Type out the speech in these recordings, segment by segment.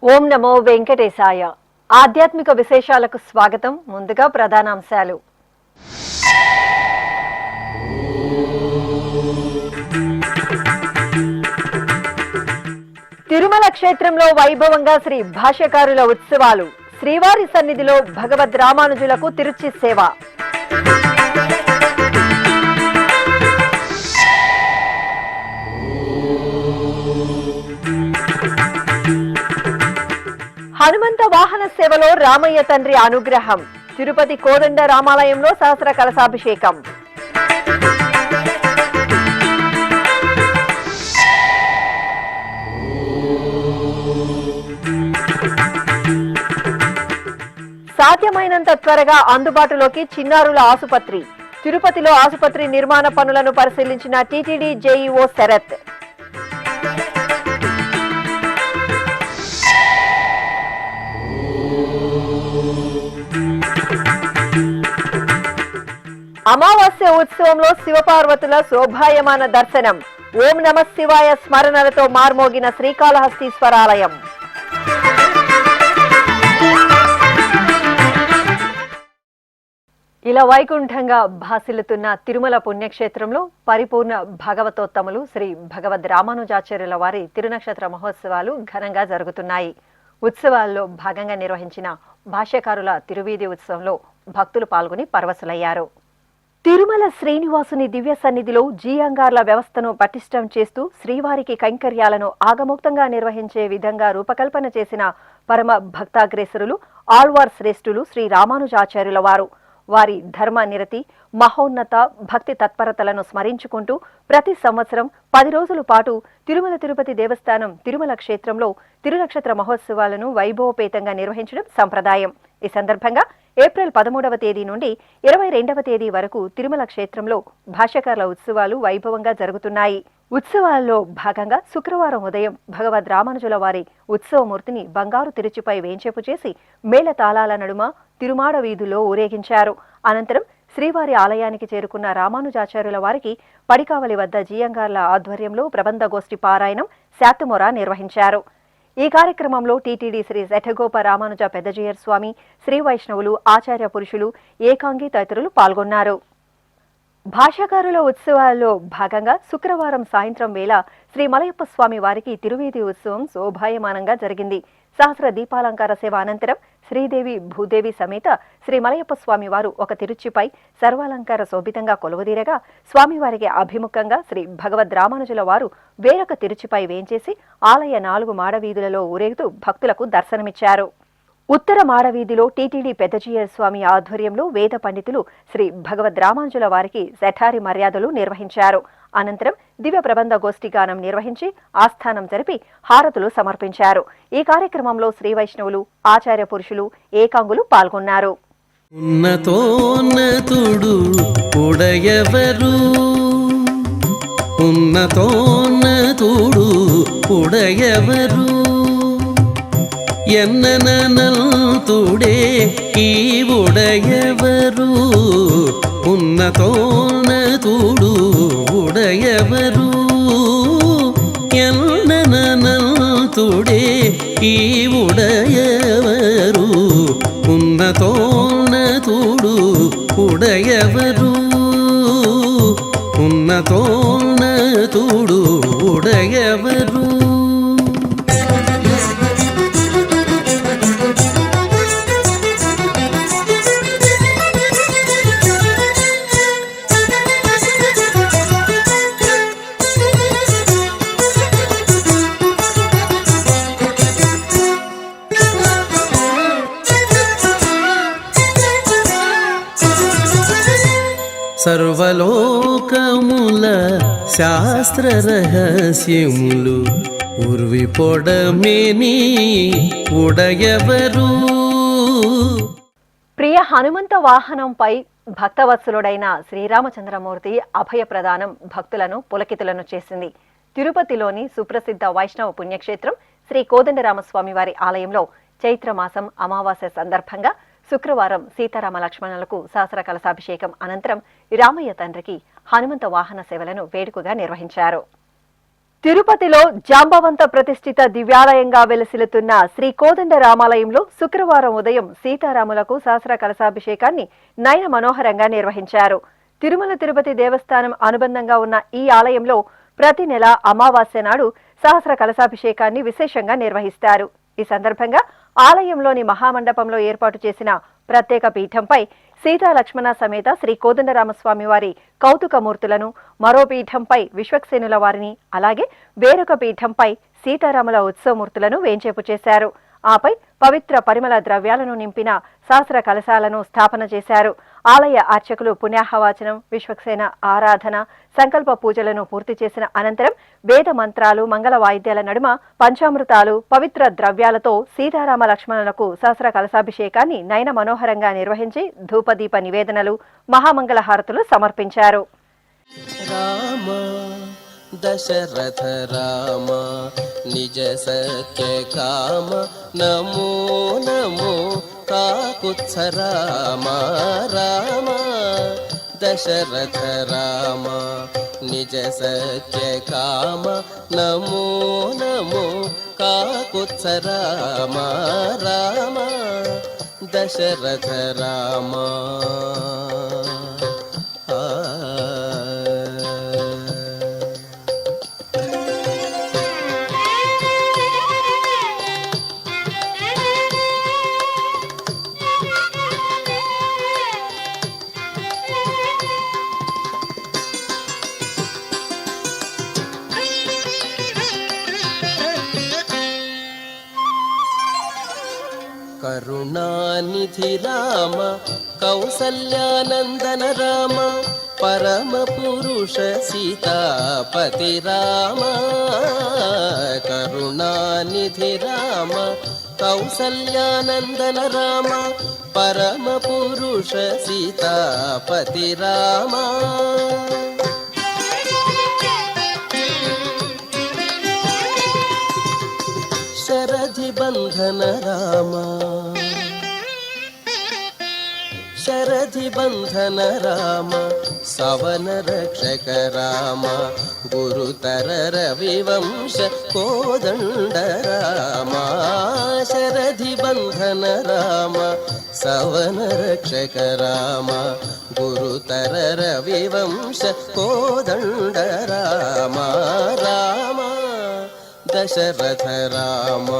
ఓం నమో వెంకటేశాయ. ఆధ్యాత్మిక విశేషాలకు స్వాగతం. ముందుగా ప్రధానాంశాలు. తిరుమల క్షేత్రంలో వైభవంగా శ్రీ భాష్యకారుల ఉత్సవాలు. శ్రీవారి సన్నిధిలో భగవద్ రామానుజులకు తిరుచి సేవ. హనుమంత వాహన సేవలో రామయ్య తండ్రి అనుగ్రహం. తిరుపతి కోదండ రామాలయంలో సహస్ర కలశాభిషేకం. సాధ్యమైనంత త్వరగా అందుబాటులోకి చిన్నారుల ఆసుపత్రి. తిరుపతిలో ఆసుపత్రి నిర్మాణ పనులను పరిశీలించిన టీటీడీ జేఈఓ శరత్. అమావాస్య ఉత్సవంలో శివపార్వతుల శోభాయమాన దర్శనం. ఓం నమ శివాయ స్మరణలతో మార్మోగిన శ్రీకాళహస్తీశ్వరాలయం. ఇలా వైకుంఠంగా భాసిల్లుతున్న తిరుమల పుణ్యక్షేత్రంలో పరిపూర్ణ భగవతోత్తములు శ్రీ భగవద్ రామానుజాచార్యుల వారి తిరునక్షత్ర మహోత్సవాలు ఘనంగా జరుగుతున్నాయి. ఉత్సవాల్లో భాగంగా నిర్వహించిన భాష్యకారుల తిరువీధి ఉత్సవంలో భక్తులు పాల్గొని పరవశులయ్యారు. తిరుమల శ్రీనివాసుని దివ్య సన్నిధిలో జీయంగార్ల వ్యవస్థను పటిష్టం చేస్తూ శ్రీవారికి కైంకర్యాలను ఆగమోక్తంగా నిర్వహించే విధంగా రూపకల్పన చేసిన పరమ భక్తాగ్రేసరులు ఆళ్వార్ శ్రేష్ఠులు శ్రీ రామానుజాచార్యుల వారు. వారి ధర్మ నిరతి, మహోన్నత భక్తి తత్పరతలను స్మరించుకుంటూ ప్రతి సంవత్సరం 10 రోజుల పాటు తిరుమల తిరుపతి దేవస్థానం తిరుమల క్షేత్రంలో తిరునక్షత్ర మహోత్సవాలను వైభవపేతంగా నిర్వహించడం సంప్రదాయం. ఈ సందర్భంగా ఏప్రిల్ 13వ తేదీ నుండి 22వ తేదీ వరకు తిరుమల క్షేత్రంలో భాష్యకారుల ఉత్సవాలు వైభవంగా జరుగుతున్నాయి. ఉత్సవాల్లో భాగంగా శుక్రవారం ఉదయం భగవద్ రామానుజుల వారి ఉత్సవమూర్తిని బంగారు తిరుచుపై వేంచేపు చేసి మేళతాళాల నడుమ తిరుమాడ వీధుల్లో ఊరేగించారు. అనంతరం శ్రీవారి ఆలయానికి చేరుకున్న రామానుజాచార్యుల వారికి పడికావలి వద్ద జీయంగార్ల ఆధ్వర్యంలో ప్రబంధ గోష్ఠి పారాయణం శాతుమొర నిర్వహించారు. ఈ కార్యక్రమంలో టీటీడీ శ్రీ శఠగోప రామానుజ పెద్దజీయర్ స్వామి, శ్రీ వైష్ణవులు, ఆచార్య పురుషులు, ఏకాంగి తదితరులు పాల్గొన్నారు. భాష్యకారుల ఉత్సవాల్లో భాగంగా శుక్రవారం సాయంత్రం వేళ శ్రీ మలయప్ప స్వామి వారికి తిరువీధి ఉత్సవం శోభాయమానంగా జరిగింది. సహస్ర దీపాలంకార సేవ అనంతరం శ్రీదేవి భూదేవి సమేత శ్రీ మలయప్ప స్వామి వారు ఒక తిరుచిపై సర్వాలంకార శోభితంగా కొలువుదీరగా స్వామివారికి అభిముఖంగా శ్రీ భగవద్ రామానుజుల వారు వేరొక తిరుచిపై వేంచేసి ఆలయ 4 మాడవీధులలో ఊరేగుతూ భక్తులకు దర్శనమిచ్చారు. ఉత్తర మాడవీధిలో టీటీడీ పెద్దజీయర్ స్వామి ఆధ్వర్యంలో వేద పండితులు శ్రీ భగవద్ రామానుజుల వారికి శఠారి మర్యాదలు నిర్వహించారు. అనంతరం దివ్య ప్రబంధ గోష్ఠి గానం నిర్వహించి ఆస్థానం జరిపి హారతులు సమర్పించారు. ఈ కార్యక్రమంలో శ్రీ వైష్ణవులు, ఆచార్య పురుషులు, ఏకాంగులు పాల్గొన్నారు. ఉన్నతోన్నతుడు ఉడయవరు, ఉన్నతోన్నతుడు ఉడయవరు, ఎన్ననంతుడే ఈ ఉడయవరు, ఉన్నతోన్నతుడు ఉడయవరు, ఎన్ననంతుడే ఈ ఉడయవరు, ఉన్నతోన్నతుడు ఉడయవరు, ఉన్నతోన్నతుడు ఉడయవరు. సర్వలోకముల శాస్త్ర రహస్యములు ఉర్వి పొడమేని ఉడయవరు. ప్రియ హనుమంత వాహనంపై భక్తవత్సలుడైన శ్రీరామచంద్రమూర్తి అభయ ప్రదానం భక్తులను పులకితులను చేసింది. తిరుపతిలోని సుప్రసిద్ధ వైష్ణవ పుణ్యక్షేత్రం శ్రీ కోదండరామస్వామి వారి ఆలయంలో చైత్రమాసం అమావాస్య సందర్భంగా శుక్రవారం సీతారామ లక్ష్మణులకు సహస్ర కలశాభిషేకం అనంతరం రామయ్య తండ్రికి హనుమంత వాహన సేవలను వేడుకగా నిర్వహించారు. తిరుపతిలో జాంబవంత ప్రతిష్ఠిత దివ్యాలయంగా వెలసిల్లుతున్న శ్రీ కోదండ రామాలయంలో శుక్రవారం ఉదయం సీతారాములకు సహస్ర కలశాభిషేకాన్ని నయన మనోహరంగా నిర్వహించారు. తిరుమల తిరుపతి దేవస్థానం అనుబంధంగా ఉన్న ఈ ఆలయంలో ప్రతి నెల అమావాస్య నాడు సహస్ర కలశాభిషేకాన్ని విశేషంగా నిర్వహిస్తారు. ఈ సందర్భంగా ఆలయంలోని మహామండపంలో ఏర్పాటు చేసిన ప్రత్యేక పీఠంపై సీతా లక్ష్మణ సమేత శ్రీ కోదండరామస్వామి వారి కౌతుకమూర్తులను, మరో పీఠంపై విశ్వక్సేనుల వారిని, అలాగే వేరొక పీఠంపై సీతారాముల ఉత్సవమూర్తులను వేంచేపు చేశారు. ఆపై పవిత్ర పరిమళ ద్రవ్యాలను నింపిన సహస్ర కలశాలను స్థాపన చేశారు. ఆలయ అర్చకులు పుణ్యాహవాచనం, విశ్వక్సేన ఆరాధన, సంకల్ప పూజలను పూర్తి చేసిన అనంతరం వేద మంత్రాలు, మంగళ వాయిద్యాల నడుమ పంచామృతాలు, పవిత్ర ద్రవ్యాలతో సీతారామ లక్ష్మణులకు సహస్ర కలశాభిషేకాన్ని నయన మనోహరంగా నిర్వహించి ధూపదీప నివేదనలు, మహామంగళ హారతులు సమర్పించారు. రామ దశరథ రామ నిజ సత్య కామ నమో నమో కాకుత్స రామ. రామ దశరథ రామ నిజ సత్య కామ నమో నమో కాకుత్స రామ. రామ దశరథ రామ. కరుణానిధి రామ కౌసల్యానందన రామ పరమ పురుష సీతాపతి రామ. కరుణానిధి రామ కౌసల్యానందన రామ పరమ పురుష సీతాపతి రామ. శరధి బంధన రామ శరధి బంధన రామ సవన రక్షక రామ గురుతర రవివంశ కోదండ రామ. శరధి బంధన రామ సవన రక్షక రామ గురుతర రవివంశ కోదండ రామ. రామ దశరథ రామ.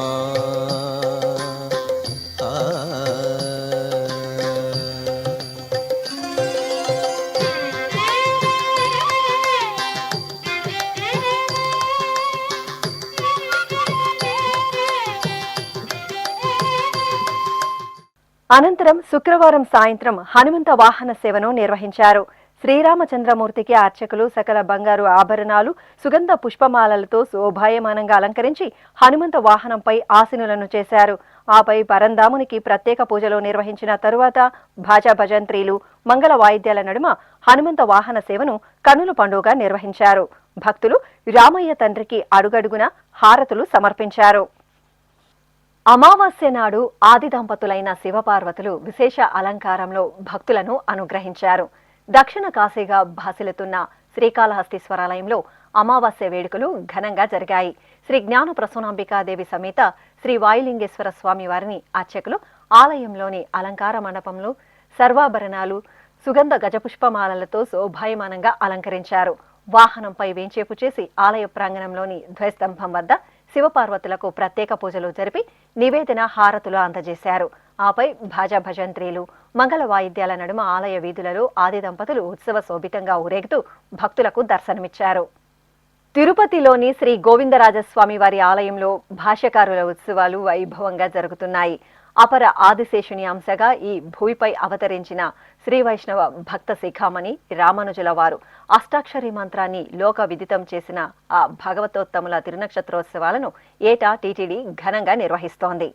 అనంతరం శుక్రవారం సాయంత్రం హనుమంత వాహన సేవను నిర్వహించారు. శ్రీరామచంద్రమూర్తికి అర్చకులు సకల బంగారు ఆభరణాలు, సుగంధ పుష్పమాలలతో శోభాయమానంగా అలంకరించి హనుమంత వాహనంపై ఆసీనులను చేశారు. ఆపై పరంధామునికి ప్రత్యేక పూజలు నిర్వహించిన తరువాత భాజా భజంత్రీలు, మంగళ వాయిద్యాల నడుమ హనుమంత వాహన సేవను కన్నుల పండుగగా నిర్వహించారు. భక్తులు రామయ్య తండ్రికి అడుగడుగున హారతులు సమర్పించారు. అమావాస్య నాడు ఆది దంపతులైన శివపార్వతులు విశేష అలంకారంలో భక్తులను అనుగ్రహించారు. దక్షిణ కాశీగా భాసిల్లుతున్న శ్రీకాళహస్తీశ్వరాలయంలో అమావాస్య వేడుకలు ఘనంగా జరిగాయి. శ్రీ జ్ఞాన ప్రసూనాంబికాదేవి సమేత శ్రీ వాయులింగేశ్వర స్వామి వారిని అర్చకులు ఆలయంలోని అలంకార మండపంలో సర్వాభరణాలు, సుగంధ గజపుష్పమాలలతో శోభాయమానంగా అలంకరించారు. వాహనంపై వేంచేపు చేసి ఆలయ ప్రాంగణంలోని ధ్వజస్తంభం వద్ద శివపార్వతులకు ప్రత్యేక పూజలు జరిపి నివేదన హారతులు అందజేశారు. ఆపై భాజా భజంత్రీలు, మంగళ వాయిద్యాల నడుమ ఆలయ వీధులలో ఆది దంపతులు ఉత్సవ శోభితంగా ఊరేగుతూ భక్తులకు దర్శనమిచ్చారు. తిరుపతిలోని శ్రీ గోవిందరాజస్వామి వారి ఆలయంలో భాష్యకారుల ఉత్సవాలు వైభవంగా జరుగుతున్నాయి. అపర ఆదిశేషుని అంశగా ఈ భూమిపై అవతరించిన శ్రీ వైష్ణవ భక్త శిఖామణి రామానుజుల వారు అష్టాక్షరి మంత్రాన్ని లోక విదితం చేసిన ఆ భగవతోత్తముల తిరునక్షత్రోత్సవాలను ఏటా టీటీడీ ఘనంగా నిర్వహిస్తోంది.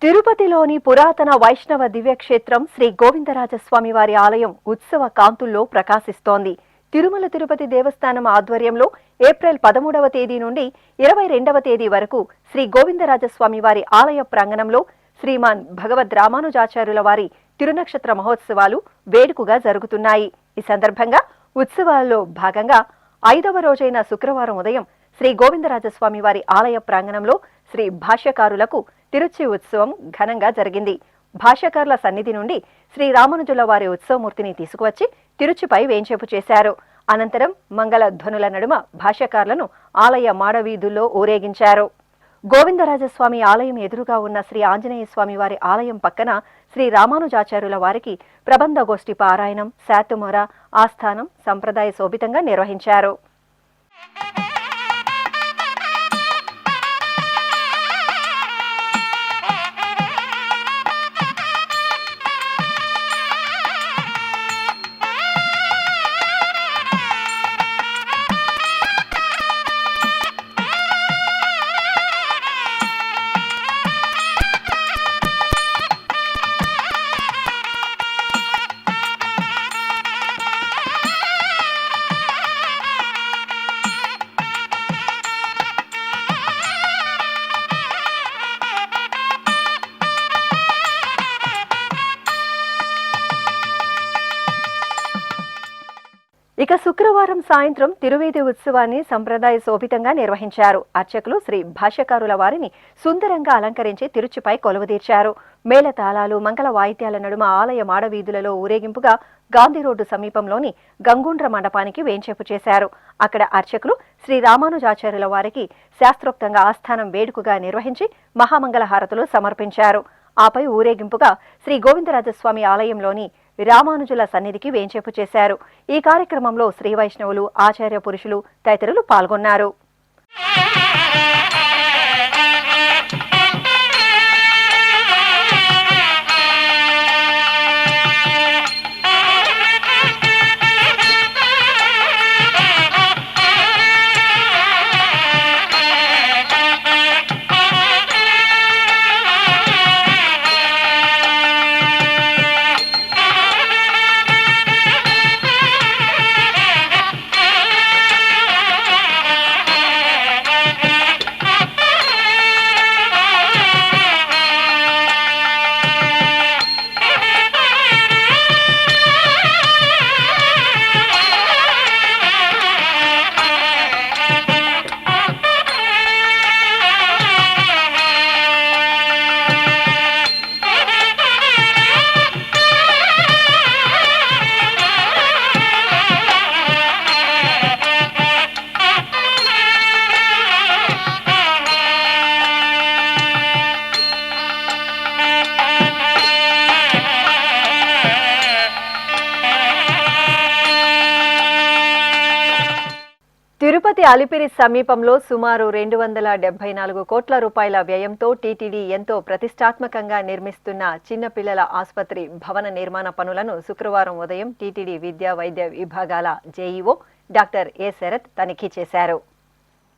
తిరుపతిలోని పురాతన వైష్ణవ దివ్యక్షేత్రం శ్రీ గోవిందరాజస్వామి వారి ఆలయం ఉత్సవ కాంతుల్లో ప్రకాశిస్తోంది. తిరుమల తిరుపతి దేవస్థానం ఆధ్వర్యంలో ఏప్రిల్ 13వ తేదీ నుండి 22వ తేదీ వరకు శ్రీ గోవిందరాజస్వామి వారి ఆలయ ప్రాంగణంలో శ్రీమాన్ భగవద్ రామానుజాచార్యుల వారి తిరునక్షత్ర మహోత్సవాలు వేడుకగా జరుగుతున్నాయి. ఈ సందర్భంగా ఉత్సవాల్లో భాగంగా 5వ రోజైన శుక్రవారం ఉదయం శ్రీ గోవిందరాజస్వామి వారి ఆలయ ప్రాంగణంలో శ్రీ భాష్యకారులకు తిరుచి ఉత్సవం ఘనంగా జరిగింది. భాష్యకారుల సన్నిధి నుండి శ్రీ రామానుజుల వారి ఉత్సవమూర్తిని తీసుకువచ్చి తిరుచిపై వేంచేపు చేశారు. అనంతరం మంగళ ధ్వనుల నడుమ భాష్యకారులను ఆలయ మాడవీధుల్లో ఊరేగించారు. గోవిందరాజస్వామి ఆలయం ఎదురుగా ఉన్న శ్రీ ఆంజనేయ స్వామి వారి ఆలయం పక్కన శ్రీ రామానుజాచార్యుల వారికి ప్రబంధ గోష్ఠి పారాయణం, శాతుమొర, ఆస్థానం సంప్రదాయ శోభితంగా నిర్వహించారు. ఇక శుక్రవారం సాయంత్రం తిరువీధి ఉత్సవాన్ని సంప్రదాయ శోభితంగా నిర్వహించారు. అర్చకులు శ్రీ భాష్యకారుల వారిని సుందరంగా అలంకరించి తిరుచిపై కొలువుదీర్చారు. మేళతాళాలు, మంగళ వాయిద్యాల నడుమ ఆలయ మాడవీధులలో ఊరేగింపుగా గాంధీ రోడ్డు సమీపంలోని గంగుండ్ర మండపానికి వేంచేపు చేశారు. అక్కడ అర్చకులు శ్రీ రామానుజాచార్యుల వారికి శాస్త్రోక్తంగా ఆస్థానం వేడుకగా నిర్వహించి మహామంగళ హారతులు సమర్పించారు. ఆపై ఊరేగింపుగా శ్రీ గోవిందరాజస్వామి ఆలయంలోని రామానుజుల సన్నిధికి వేంచేపు చేశారు. ఈ కార్యక్రమంలో శ్రీ వైష్ణవులు, ఆచార్య పురుషులు తదితరులు పాల్గొన్నారు. తిరుపతి అలిపిరి సమీపంలో సుమారు 274 కోట్ల రూపాయల వ్యయంతో టీటీడీ ఎంతో ప్రతిష్టాత్మకంగా నిర్మిస్తున్న చిన్నపిల్లల ఆసుపత్రి భవన నిర్మాణ పనులను శుక్రవారం ఉదయం టీటీడీ విద్యా వైద్య విభాగాల జేఈఓ డాక్టర్ ఏ శరత్ తనిఖీ చేశారు.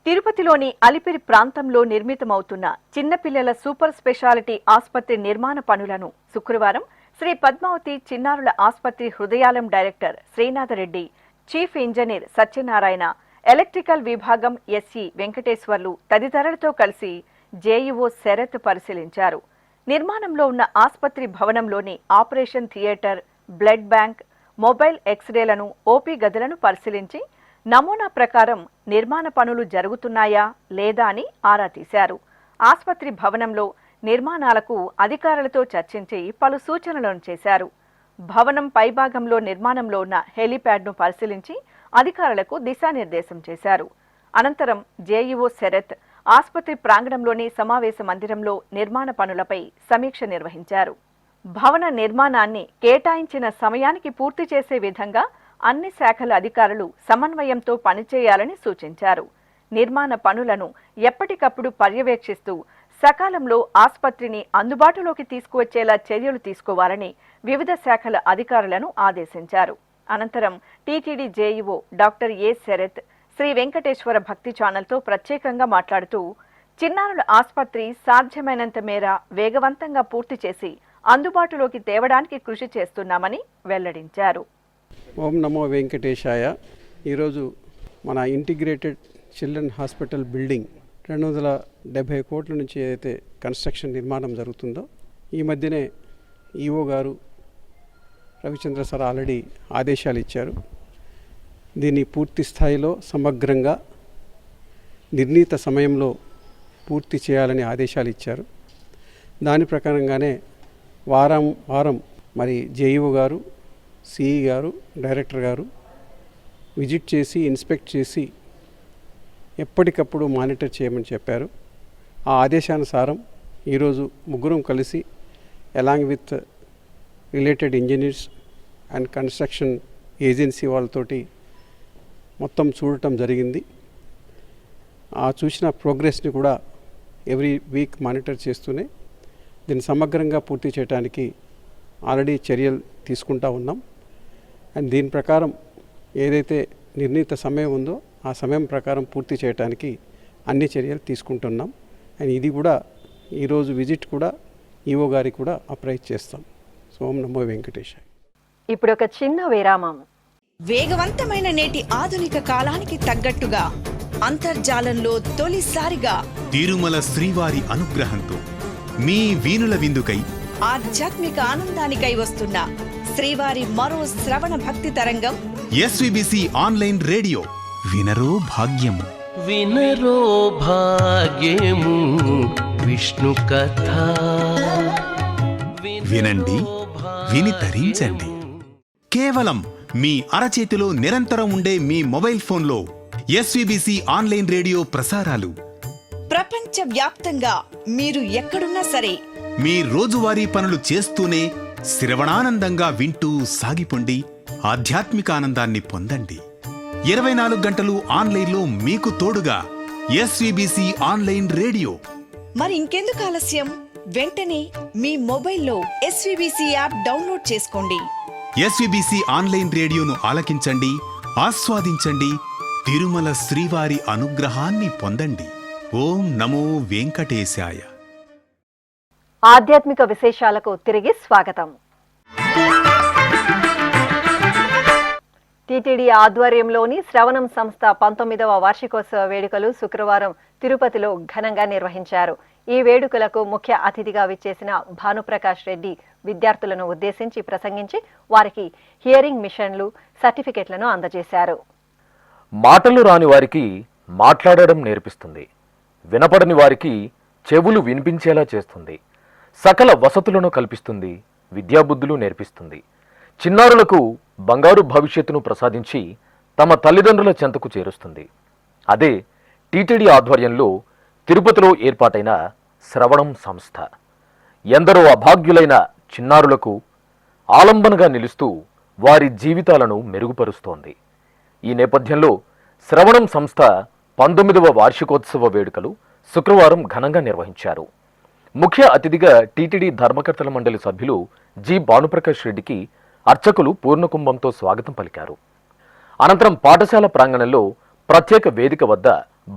తిరుపతిలోని అలిపిరి ప్రాంతంలో నిర్మితమవుతున్న చిన్నపిల్లల సూపర్ స్పెషాలిటీ ఆసుపత్రి నిర్మాణ పనులను శుక్రవారం శ్రీ పద్మావతి చిన్నారుల ఆసుపత్రి హృదయాలయం director Srinatha Reddy, chief engineer Satyanarayana, electrical విభాగం ఎస్ఈ వెంకటేశ్వర్లు తదితరులతో కలిసి జేఈఓ శరత్ పరిశీలించారు. నిర్మాణంలో ఉన్న ఆసుపత్రి భవనంలోని operation theatre, blood bank, mobile ఎక్స్రేలను, ఓపీ గదులను పరిశీలించి నమూనా ప్రకారం నిర్మాణ పనులు జరుగుతున్నాయా లేదా అని ఆరా తీశారు. ఆసుపత్రి భవనంలో నిర్మాణాలకు అధికారులతో చర్చించి పలు సూచనలను చేశారు. భవనం పైభాగంలో నిర్మాణంలో ఉన్న హెలీప్యాడ్ను పరిశీలించి అధికారులకు దిశానిర్దేశం చేశారు. అనంతరం జేఈఓ శరత్ ఆసుపత్రి ప్రాంగణంలోని సమావేశ మందిరంలో నిర్మాణ పనులపై సమీక్ష నిర్వహించారు. భవన నిర్మాణాన్ని కేటాయించిన సమయానికి పూర్తి చేసే విధంగా అన్ని శాఖల అధికారులు సమన్వయంతో పనిచేయాలని సూచించారు. నిర్మాణ పనులను ఎప్పటికప్పుడు పర్యవేక్షిస్తూ సకాలంలో ఆస్పత్రిని అందుబాటులోకి తీసుకువచ్చేలా చర్యలు తీసుకోవాలని వివిధ శాఖల అధికారులను ఆదేశించారు. అనంతరం TTD JEO doctor A Sharath Sri Venkateswara Bhakti ఛానల్తో ప్రత్యేకంగా మాట్లాడుతూ చిన్నారుల ఆస్పత్రి సాధ్యమైనంత మేర వేగవంతంగా పూర్తి చేసి అందుబాటులోకి తేవడానికి కృషి చేస్తున్నామని వెల్లడించారు. ఓం నమో వెంకటేశాయ. ఈరోజు మన ఇంటిగ్రేటెడ్ చిల్డ్రన్ హాస్పిటల్ బిల్డింగ్ 270 కోట్ల నుంచి ఏదైతే కన్స్ట్రక్షన్ నిర్మాణం జరుగుతుందో ఈ మధ్యనే ఈఓ గారు రవిచంద్ర సార్ ఆల్రెడీ ఆదేశాలు ఇచ్చారు. దీన్ని పూర్తి స్థాయిలో సమగ్రంగా నిర్ణీత సమయంలో పూర్తి చేయాలని ఆదేశాలు ఇచ్చారు. దాని ప్రకారంగానే వారం మరి జేఈఓ గారు, సిఈ గారు, డైరెక్టర్ గారు విజిట్ చేసి ఇన్స్పెక్ట్ చేసి ఎప్పటికప్పుడు మానిటర్ చేయమని చెప్పారు. ఆ ఆదేశానుసారం ఈరోజు ముగ్గురం కలిసి along with related engineers and construction agency వాళ్ళతోటి మొత్తం చూడటం జరిగింది. ఆ చూసిన ప్రోగ్రెస్ని కూడా ఎవ్రీ వీక్ మానిటర్ చేస్తూనే దీన్ని సమగ్రంగా పూర్తి చేయడానికి ఆల్రెడీ చర్యలు తీసుకుంటా ఉన్నాం. అండ్ దీని ప్రకారం ఏదైతే నిర్ణీత సమయం ఉందో ఆ సమయం ప్రకారం పూర్తి చేయడానికి అన్ని చర్యలు తీసుకుంటున్నాం. అండ్ ఇది కూడా ఈరోజు విజిట్ కూడా ఈఓ గారికి కూడా అప్రైజ్ చేస్తాం. ఓం నమో వెంకటేశాయ. ఇప్పుడు ఒక చిన్న విరామం. వేగవంతమైన నేటి ఆధునిక కాలానికి తగ్గట్టుగా అంతర్జాలంలో తొలిసారిగా తిరుమల శ్రీవారి అనుగ్రహంతో మీ వీనుల విందుకై ఆధ్యాత్మిక ఆనందానికై వస్తున్న శ్రీవారి మరో శ్రవణ భక్తి తరంగం ఎస్విబిసి ఆన్లైన్ రేడియో వినరో భాగ్యము. వినరో భాగ్యము విష్ణు కథ. వినండి, విని తరించండి. కేవలం మీ అరచేతిలో నిరంతరం ఉండే మీ మొబైల్ ఫోన్లో ఎస్విబిసి ఆన్లైన్ రేడియో ప్రసారాలు ప్రపంచ వ్యాప్తంగా మీరు ఎక్కడున్నా సరే మీ రోజువారీ పనులు చేస్తూనే శ్రవణానందంగా వింటూ సాగిపోండి. ఆధ్యాత్మిక ఆనందాన్ని పొందండి. 24 గంటలు ఆన్లైన్లో మీకు తోడుగా ఎస్విబిసి ఆన్లైన్ రేడియో. మరి ఇంకెందుకు ఆలస్యం? వెంటనే మీ మొబైల్లో ఎస్విబిసి యాప్ డౌన్లోడ్ చేసుకోండి. ఎస్విబిసి ఆన్లైన్ రేడియోను ఆలకించండి, ఆస్వాదించండి. తిరుమల శ్రీవారి అనుగ్రహాన్ని పొందండి. ఓం నమో వెంకటేశాయ. ఆధ్యాత్మిక విశేషాలకు తిరిగి స్వాగతం. టీటీడీ ఆధ్వర్యంలోని శ్రవణం సంస్థ 19వ వార్షికోత్సవ వేడుకలు శుక్రవారం తిరుపతిలో ఘనంగా నిర్వహించారు. ఈ వేడుకలకు ముఖ్య అతిథిగా విచ్చేసిన భానుప్రకాష్ రెడ్డి విద్యార్థులను ఉద్దేశించి ప్రసంగించి వారికి హియరింగ్ మిషన్లు, సర్టిఫికెట్లను అందజేశారు. మాటలు రాని వారికి మాట్లాడడం నేర్పిస్తుంది. వినపడని వారికి చెవులు వినిపించేలా చేస్తుంది. సకల వసతులను కల్పిస్తుంది. విద్యాబుద్ధులు నేర్పిస్తుంది. చిన్నారులకు బంగారు భవిష్యత్తును ప్రసాదించి తమ తల్లిదండ్రుల చెంతకు చేరుస్తుంది. అదే టీటీడీ ఆధ్వర్యంలో తిరుపతిలో ఏర్పాటైన శ్రవణం సంస్థ. ఎందరో అభాగ్యులైన చిన్నారులకు ఆలంబనగా నిలుస్తూ వారి జీవితాలను మెరుగుపరుస్తోంది. ఈ నేపథ్యంలో శ్రవణం సంస్థ 19వ వార్షికోత్సవ వేడుకలు శుక్రవారం ఘనంగా నిర్వహించారు. ముఖ్య అతిథిగా టీటీడీ ధర్మకర్తల మండలి సభ్యులు జి భానుప్రకాష్ రెడ్డికి అర్చకులు పూర్ణకుంభంతో స్వాగతం పలికారు. అనంతరం పాఠశాల ప్రాంగణంలో ప్రత్యేక వేదిక వద్ద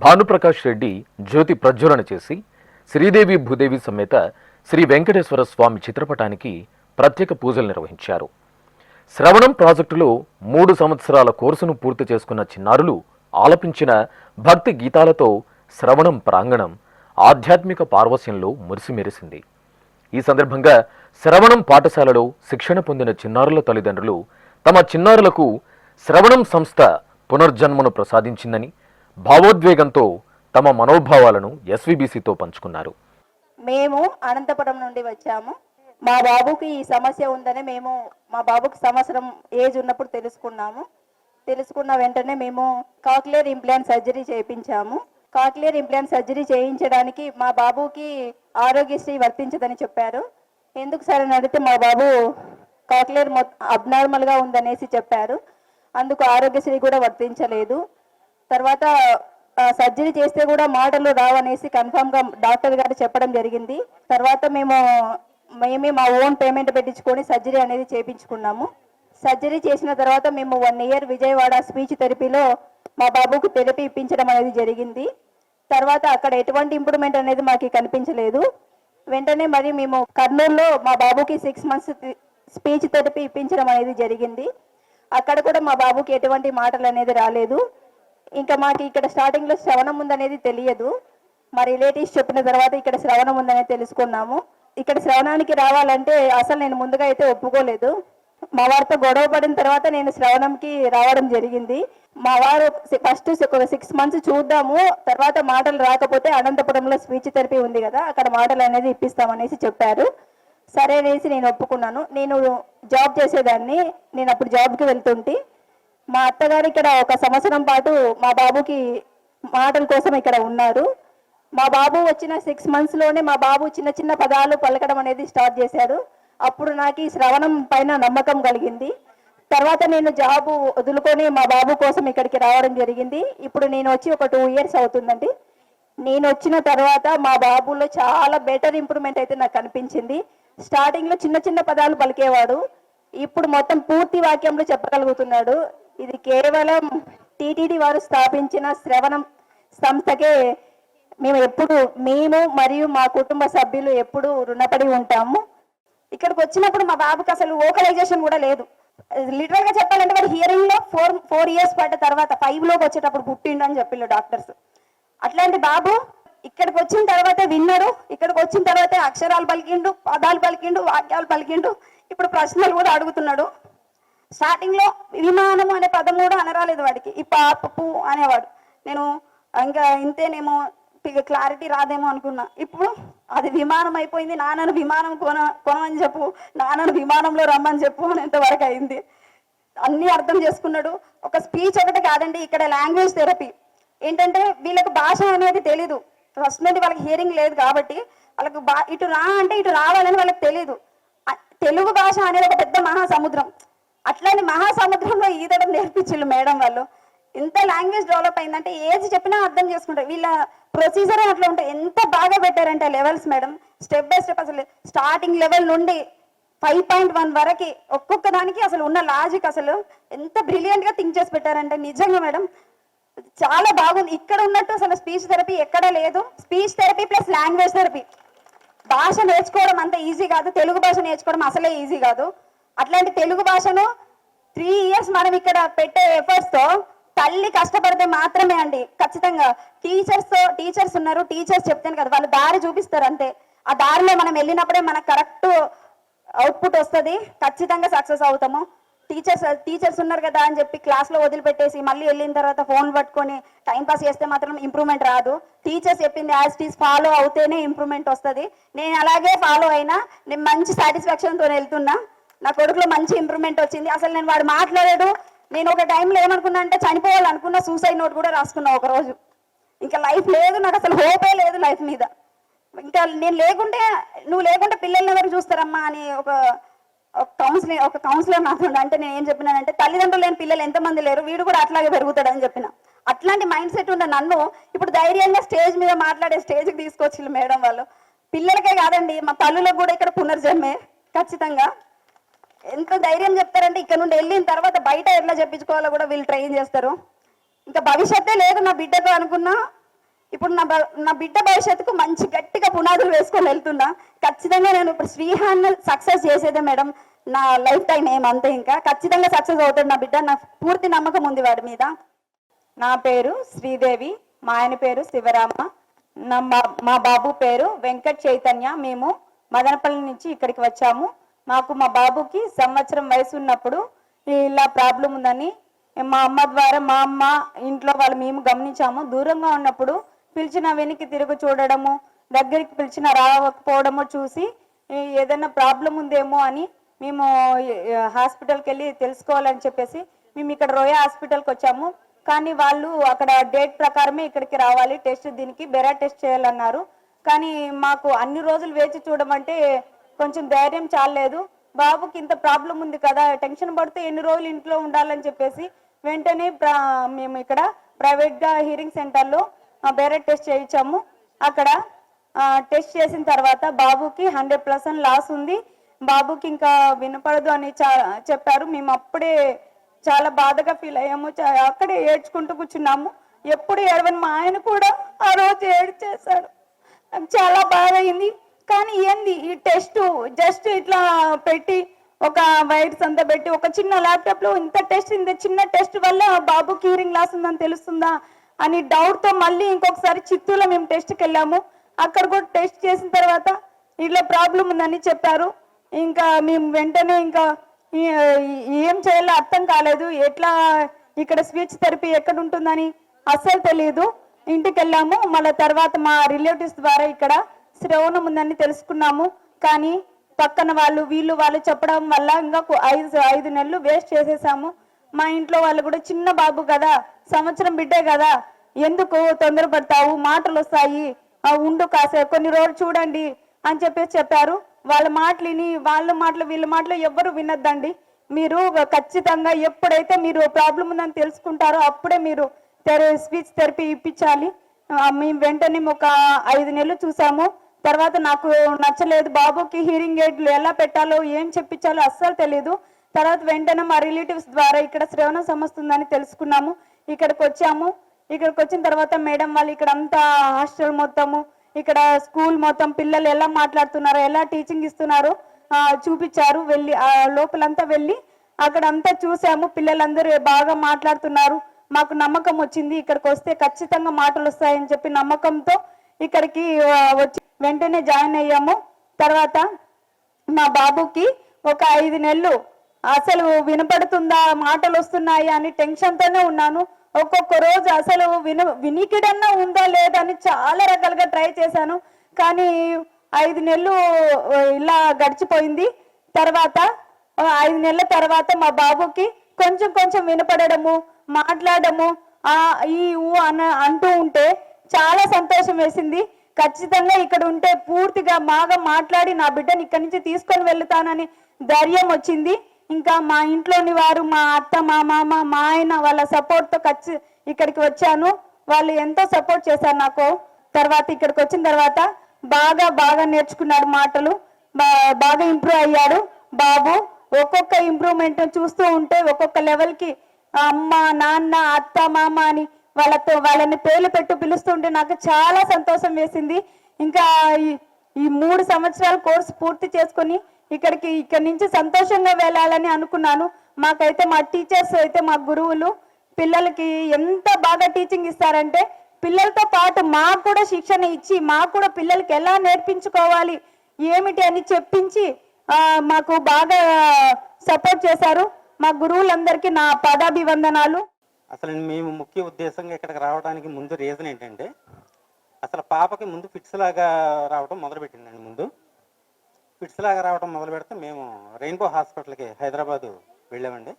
భానుప్రకాష్ రెడ్డి జ్యోతి ప్రజ్వలన చేసి శ్రీదేవి భూదేవి సమేత శ్రీ వెంకటేశ్వర స్వామి చిత్రపటానికి ప్రత్యేక పూజలు నిర్వహించారు. శ్రవణం ప్రాజెక్టులో 3 సంవత్సరాల కోర్సును పూర్తి చేసుకున్న చిన్నారులు ఆలపించిన భక్తి గీతాలతో శ్రవణం ప్రాంగణం ఆధ్యాత్మిక పార్వశ్యంలో మురిసిమెరిసింది. ఈ సందర్భంగా శ్రవణం పాఠశాలలో శిక్షణ పొందిన చిన్నారుల తల్లిదండ్రులు తమ చిన్నారులకు శ్రవణం సంస్థ పునర్జన్మను ప్రసాదించిందని భావోద్వేగంతో తమ మనోభావాలను ఎస్విబిసితో పంచుకున్నారు. మేము అనంతపురం నుండి వచ్చాము. మా బాబుకి ఈ సమస్య ఉందని మేము మా బాబుకి సంవత్సరం ఏజ్ ఉన్నప్పుడు తెలుసుకున్న వెంటనే మేము కాక్లియర్ ఇంప్లాంట్ సర్జరీ చేయించాము. కాక్లియర్ ఇంప్లాంట్ సర్జరీ చేయించడానికి మా బాబుకి ఆరోగ్యశ్రీ వర్తించదని చెప్పారు. ఎందుకు సార్ అని అడిగితే మా బాబు కాక్లియర్ అబ్నార్మల్గా ఉందనేసి చెప్పారు. అందుకు ఆరోగ్యశ్రీ కూడా వర్తించలేదు. తర్వాత సర్జరీ చేస్తే కూడా మాటలు రావనేసి కన్ఫామ్గా డాక్టర్ గారు చెప్పడం జరిగింది. తర్వాత మేమే మా ఓన్ పేమెంట్ పెట్టించుకొని సర్జరీ అనేది చేయించుకున్నాము. సర్జరీ చేసిన తర్వాత మేము 1 year విజయవాడ స్పీచ్ థెరపీలో మా బాబుకు థెరపీ ఇప్పించడం అనేది జరిగింది. తర్వాత అక్కడ ఎటువంటి ఇంప్రూవ్మెంట్ అనేది మాకు కనిపించలేదు. వెంటనే మరి మేము కర్నూలులో మా బాబుకి 6 months స్పీచ్ థెరపీ ఇప్పించడం అనేది జరిగింది. అక్కడ కూడా మా బాబుకి ఎటువంటి మాటలు అనేది రాలేదు. ఇంకా మాకు ఇక్కడ స్టార్టింగ్లో శ్రవణం ఉందనేది తెలియదు. మా రిలేటివ్స్ చెప్పిన తర్వాత ఇక్కడ శ్రవణం ఉందనేది తెలుసుకున్నాము. ఇక్కడ శ్రవణానికి రావాలంటే అసలు నేను ముందుగా అయితే ఒప్పుకోలేదు. మా వారితో గొడవ పడిన తర్వాత నేను శ్రవణంకి రావడం జరిగింది. మా వారు ఫస్ట్ 6 months చూద్దాము, తర్వాత మాటలు రాకపోతే అనంతపురంలో స్పీచ్ థెరపీ ఉంది కదా, అక్కడ మాటలు అనేది ఇప్పిస్తామనేసి చెప్పారు. సరే అనేసి నేను ఒప్పుకున్నాను. నేను జాబ్ చేసేదాన్ని. నేను అప్పుడు జాబ్కి వెళ్తుంటే మా అత్తగారు ఇక్కడ 1 సంవత్సరం పాటు మా బాబుకి మాటల కోసం ఇక్కడ ఉన్నారు. మా బాబు వచ్చిన 6 monthsలోనే మా బాబు చిన్న చిన్న పదాలు పలకడం అనేది స్టార్ట్ చేశాడు. అప్పుడు నాకు ఈ శ్రవణం పైన నమ్మకం కలిగింది. తర్వాత నేను జాబు వదులుకొని మా బాబు కోసం ఇక్కడికి రావడం జరిగింది. ఇప్పుడు నేను వచ్చి ఒక 2 years అవుతుందండి. నేను వచ్చిన తర్వాత మా బాబులో చాలా బెటర్ ఇంప్రూవ్మెంట్ అయితే నాకు కనిపించింది. స్టార్టింగ్లో చిన్న చిన్న పదాలు పలికేవాడు, ఇప్పుడు మొత్తం పూర్తి వాక్యంలో చెప్పగలుగుతున్నాడు. ఇది కేవలం టీటీడీ వారు స్థాపించిన శ్రవణం సంస్థకే మేము మరియు మా కుటుంబ సభ్యులు ఎప్పుడు రుణపడి ఉంటాము. ఇక్కడికి వచ్చినప్పుడు మా బాబుకి అసలు వోకలైజేషన్ కూడా లేదు. లిటరల్గా చెప్పాలంటే వాడు హియరింగ్లో 4 years పడ్డ తర్వాత 5లోకి వచ్చేటప్పుడు పుట్టిండు అని చెప్పిళ్ళు డాక్టర్స్. అట్లాంటి బాబు ఇక్కడికి వచ్చిన తర్వాత విన్నాడు. ఇక్కడికి వచ్చిన తర్వాత అక్షరాలు పలికిండు, పదాలు పలికిండు, వాక్యాలు పలికిండు. ఇప్పుడు ప్రశ్నలు కూడా అడుగుతున్నాడు. స్టార్టింగ్లో విమానం అనే పదం కూడా అనరాలేదు వాడికి. ఈ పాపపు అనేవాడు. నేను ఇంకా ఇంతేనేమో క్లారిటీ రాదేమో అనుకున్నా. ఇప్పుడు అది విమానం అయిపోయింది. నాన్నను విమానం కొనమని చెప్పు, నాన్నను విమానంలో రమ్మని చెప్పు అనేంత వరకు అయింది. అన్నీ అర్థం చేసుకున్నాడు. ఒక స్పీచ్ ఒకటి కాదండి, ఇక్కడ లాంగ్వేజ్ థెరపీ ఏంటంటే వీళ్ళకి భాష అనేది తెలీదు. ఫస్ట్ నుండి వాళ్ళకి హియరింగ్ లేదు కాబట్టి వాళ్ళకు ఇటు రా అంటే ఇటు రావాలని వాళ్ళకి తెలీదు. తెలుగు భాష అనేది ఒక పెద్ద మహాసముద్రం. అట్లాంటి మహాసముద్రంలో ఈదడం నేర్పించిళ్ళు మేడం వాళ్ళు. ఎంత లాంగ్వేజ్ డెవలప్ అయిందంటే ఏజ్ చెప్పినా అర్థం చేసుకుంటారు. వీళ్ళ ప్రొసీజర్ అట్లా ఉంటాయి. ఎంత బాగా పెట్టారంటే levels madam, step by step. అసలు స్టార్టింగ్ లెవెల్ నుండి 5.1 వరకు ఒక్కొక్క దానికి అసలు ఉన్న లాజిక్ అసలు ఎంత బ్రిలియంట్గా థింక్ చేసి పెట్టారంటే నిజంగా మేడం చాలా బాగుంది. ఇక్కడ ఉన్నట్టు అసలు స్పీచ్ థెరపీ ఎక్కడా లేదు. Speech therapy plus language therapy. భాష నేర్చుకోవడం అంత ఈజీ కాదు, తెలుగు భాష నేర్చుకోవడం అసలే ఈజీ కాదు. అట్లాంటి తెలుగు భాషను 3 years మనం ఇక్కడ పెట్టే ఎఫర్ట్స్తో తల్లి కష్టపడితే మాత్రమే అండి ఖచ్చితంగా. టీచర్స్ ఉన్నారు, టీచర్స్ చెప్తాను కదా, వాళ్ళు దారి చూపిస్తారు అంతే. ఆ దారిలో మనం వెళ్ళినప్పుడే మనకు కరెక్ట్ అవుట్పుట్ వస్తుంది. ఖచ్చితంగా సక్సెస్ అవుతాము. టీచర్స్ ఉన్నారు కదా అని చెప్పి క్లాస్లో వదిలిపెట్టేసి మళ్ళీ వెళ్ళిన తర్వాత ఫోన్ పట్టుకొని టైంపాస్ చేస్తే మాత్రం ఇంప్రూవ్మెంట్ రాదు. టీచర్స్ చెప్పింది యాజ్ టీస్ ఫాలో అవుతేనే ఇంప్రూవ్మెంట్ వస్తుంది. నేను అలాగే ఫాలో అయినా, నేను మంచి సాటిస్ఫాక్షన్తో వెళ్తున్నా. నా కొడుకులో మంచి ఇంప్రూవ్మెంట్ వచ్చింది. అసలు నేను వాడు మాట్లాడాడు. నేను ఒక టైంలో ఏమనుకున్నా అంటే చనిపోవాలనుకున్నా, సూసైడ్ నోట్ కూడా రాసుకున్నా ఒక రోజు. ఇంకా లైఫ్ లేదు, నాకు అసలు హోపే లేదు లైఫ్ మీద. ఇంకా నువ్వు లేకుంటే పిల్లల్ని ఎవరు చూస్తారమ్మా అని ఒక కౌన్సిలర్ నాతో అంటే నేను ఏం చెప్పినానంటే, తల్లిదండ్రులు లేని పిల్లలు ఎంతమంది లేరు, వీడు కూడా అట్లాగే పెరుగుతాడని చెప్పిన. అట్లాంటి మైండ్ సెట్ ఉన్న నన్ను ఇప్పుడు ధైర్యంగా స్టేజ్ మీద మాట్లాడే స్టేజ్కి తీసుకొచ్చి మేడం వాళ్ళు. పిల్లలకే కాదండి, మా తల్లులకు కూడా ఇక్కడ పునర్జన్మే ఖచ్చితంగా. ఎంత ధైర్యం చెప్తారంటే ఇక్కడ నుండి వెళ్ళిన తర్వాత బయట ఎట్లా చెప్పించుకోవాలో కూడా వీళ్ళు ట్రైన్ చేస్తారు. ఇంకా భవిష్యత్తే లేదు నా బిడ్డకు అనుకున్నా. ఇప్పుడు నా బిడ్డ భవిష్యత్తుకు మంచి గట్టిగా పునాదులు వేసుకొని వెళ్తున్నా. ఖచ్చితంగా నేను ఇప్పుడు శ్రీహాన్ సక్సెస్ చేసేదే మేడం నా లైఫ్ టైం ఏమంతే. ఇంకా ఖచ్చితంగా సక్సెస్ అవుతాడు నా బిడ్డ. నాకు పూర్తి నమ్మకం ఉంది వాడి మీద. నా పేరు శ్రీదేవి, మా ఆయన పేరు శివరామ, మా బాబు పేరు వెంకట్ చైతన్య. మేము మదనపల్లి నుంచి ఇక్కడికి వచ్చాము. మాకు మా బాబుకి 1 సంవత్సరం వయసు ఉన్నప్పుడు ఇలా ప్రాబ్లం ఉందని మా అమ్మ ద్వారా, మా అమ్మ ఇంట్లో వాళ్ళు మేము గమనించాము. దూరంగా ఉన్నప్పుడు పిలిచిన వెనక్కి తిరుగు చూడడము, దగ్గరికి పిలిచిన రాకపోవడము చూసి ఏదైనా ప్రాబ్లం ఉందేమో అని మేము హాస్పిటల్కి వెళ్ళి తెలుసుకోవాలని చెప్పేసి మేము ఇక్కడ రోయా హాస్పిటల్కి వచ్చాము. కానీ వాళ్ళు అక్కడ డేట్ ప్రకారమే ఇక్కడికి రావాలి, టెస్ట్ దీనికి బెరా టెస్ట్ చేయాలన్నారు. కానీ మాకు అన్ని రోజులు వేచి చూడమంటే కొంచెం ధైర్యం చాలలేదు. బాబుకి ఇంత ప్రాబ్లం ఉంది కదా, టెన్షన్ పడితే ఎన్ని రోజులు ఇంట్లో ఉండాలని చెప్పేసి వెంటనే మేము ఇక్కడ ప్రైవేట్గా హీరింగ్ సెంటర్లో వేరే టెస్ట్ చేయించాము. అక్కడ టెస్ట్ చేసిన తర్వాత బాబుకి 100% లాస్ ఉంది, బాబుకి ఇంకా వినపడదు అని చెప్పారు. మేము అప్పుడే చాలా బాధగా ఫీల్ అయ్యాము, అక్కడే ఏడ్చుకుంటూ కూర్చున్నాము. ఎప్పుడు ఏడవని మా ఆయన కూడా ఆ రోజు ఏడ్చేశాడు. నాకు చాలా బాధ అయింది. కానీ ఏంది ఈ టెస్ట్ జస్ట్ ఇట్లా పెట్టి ఒక వైర్స్ అంతా పెట్టి ఒక చిన్న ల్యాప్టాప్లో ఇంత చిన్న టెస్ట్ వల్ల బాబుకి హీరింగ్ లాస్ ఉందని తెలుస్తుందా అని డౌట్తో మళ్ళీ ఇంకొకసారి చిత్తూరులో మేము టెస్ట్కి వెళ్ళాము. అక్కడ కూడా టెస్ట్ చేసిన తర్వాత ఇట్లా ప్రాబ్లం ఉందని చెప్పారు. ఇంకా మేము వెంటనే ఇంకా ఏం చేయాలో అర్థం కాలేదు. ఎట్లా ఇక్కడ స్పీచ్ థెరపీ ఎక్కడ ఉంటుందని అస్సలు తెలియదు. ఇంటికి వెళ్ళాము. మళ్ళీ తర్వాత మా రిలేటివ్స్ ద్వారా ఇక్కడ శ్రవణం ఉందని తెలుసుకున్నాము. కానీ పక్కన వాళ్ళు చెప్పడం వల్ల ఇంకా 5 నెలలు వేస్ట్ చేసేసాము. మా ఇంట్లో వాళ్ళు కూడా చిన్న బాబు కదా, సంవత్సరం బిడ్డే కదా, ఎందుకు తొందరపడతావు, మాటలు వస్తాయి, ఉండు కాసేపు కొన్ని రోజులు చూడండి అని చెప్పారు. వాళ్ళ మాటలు వీళ్ళ మాటలు ఎవ్వరు వినొద్దండి. మీరు ఖచ్చితంగా ఎప్పుడైతే మీరు ప్రాబ్లం ఉందని తెలుసుకుంటారో అప్పుడే మీరు స్పీచ్ థెరపీ ఇప్పించాలి. మేము వెంటనే ఒక 5 నెలలు చూసాము. తర్వాత నాకు నచ్చలేదు, బాబుకి హీరింగ్ ఎయిడ్లు ఎలా పెట్టాలో ఏం చెప్పించాలో అస్సలు తెలియదు. తర్వాత వెంటనే మా రిలేటివ్స్ ద్వారా ఇక్కడ శ్రవణ సంస్థ ఉందని తెలుసుకున్నాము. ఇక్కడికి వచ్చాము. ఇక్కడికి వచ్చిన తర్వాత మేడం వాళ్ళు ఇక్కడ అంతా హాస్టల్ మొత్తము, ఇక్కడ స్కూల్ మొత్తం పిల్లలు ఎలా మాట్లాడుతున్నారో, ఎలా టీచింగ్ ఇస్తున్నారో చూపించారు. వెళ్ళి లోపలంతా వెళ్ళి అక్కడ అంతా చూసాము. పిల్లలందరూ బాగా మాట్లాడుతున్నారు. మాకు నమ్మకం వచ్చింది, ఇక్కడికి వస్తే ఖచ్చితంగా మాటలు వస్తాయని చెప్పి నమ్మకంతో ఇక్కడికి వచ్చి వెంటనే జాయిన్ అయ్యాము. తర్వాత మా బాబుకి ఒక 5 నెలలు అసలు వినపడుతుందా, మాటలు వస్తున్నాయి అని టెన్షన్తోనే ఉన్నాను. ఒక్కొక్క రోజు అసలు వినికిడన్నా ఉందా లేదా అని చాలా రకాలుగా ట్రై చేశాను. కానీ 5 నెలలు ఇలా గడిచిపోయింది. తర్వాత 5 నెలల తర్వాత మా బాబుకి కొంచెం వినపడము, మాట్లాడము, ఈ ఊ అంటూ ఉంటే చాలా సంతోషం వేసింది. ఖచ్చితంగా ఇక్కడ ఉంటే పూర్తిగా బాగా మాట్లాడి నా బిడ్డని ఇక్కడి నుంచి తీసుకొని వెళ్తానని ధైర్యం వచ్చింది. ఇంకా మా ఇంట్లోని వారు, మా అత్త, మా మామ, మా ఆయన వాళ్ళ సపోర్ట్తో ఇక్కడికి వచ్చాను. వాళ్ళు ఎంతో సపోర్ట్ చేశారు నాకు. తర్వాత ఇక్కడికి వచ్చిన తర్వాత బాగా నేర్చుకున్నాడు మాటలు, బాగా ఇంప్రూవ్ అయ్యాడు బాబు. ఒక్కొక్క ఇంప్రూవ్మెంట్ చూస్తూ ఉంటే ఒక్కొక్క లెవెల్కి అమ్మ, నాన్న, అత్త, మామ అని వాళ్ళని పేర్లు పెట్టు పిలుస్తుంటే నాకు చాలా సంతోషం వేసింది. ఇంకా ఈ 3 సంవత్సరాల కోర్సు పూర్తి చేసుకొని ఇక్కడి నుంచి సంతోషంగా వెళ్ళాలని అనుకున్నాను. మాకైతే మా టీచర్స్ అయితే, మా గురువులు పిల్లలకి ఎంత బాగా టీచింగ్ ఇస్తారంటే, పిల్లలతో పాటు మాకు కూడా శిక్షణ ఇచ్చి మాకు కూడా పిల్లలకి ఎలా నేర్పించుకోవాలి ఏమిటి అని చెప్పించి మాకు బాగా సపోర్ట్ చేశారు. మా గురువులందరికీ నా పాదాభివందనాలు. అసలు మేము ముఖ్య ఉద్దేశంగా ఇక్కడికి రావడానికి ముందు రీజన్ ఏంటంటే, అసలు పాపకి ముందు ఫిట్స్ లాగా రావడం మొదలుపెట్టిందండి. ముందు ఫిట్స్ లాగా రావడం మొదలు పెడితే మేము రెయిన్బో హాస్పిటల్కి హైదరాబాదు వెళ్ళామండి.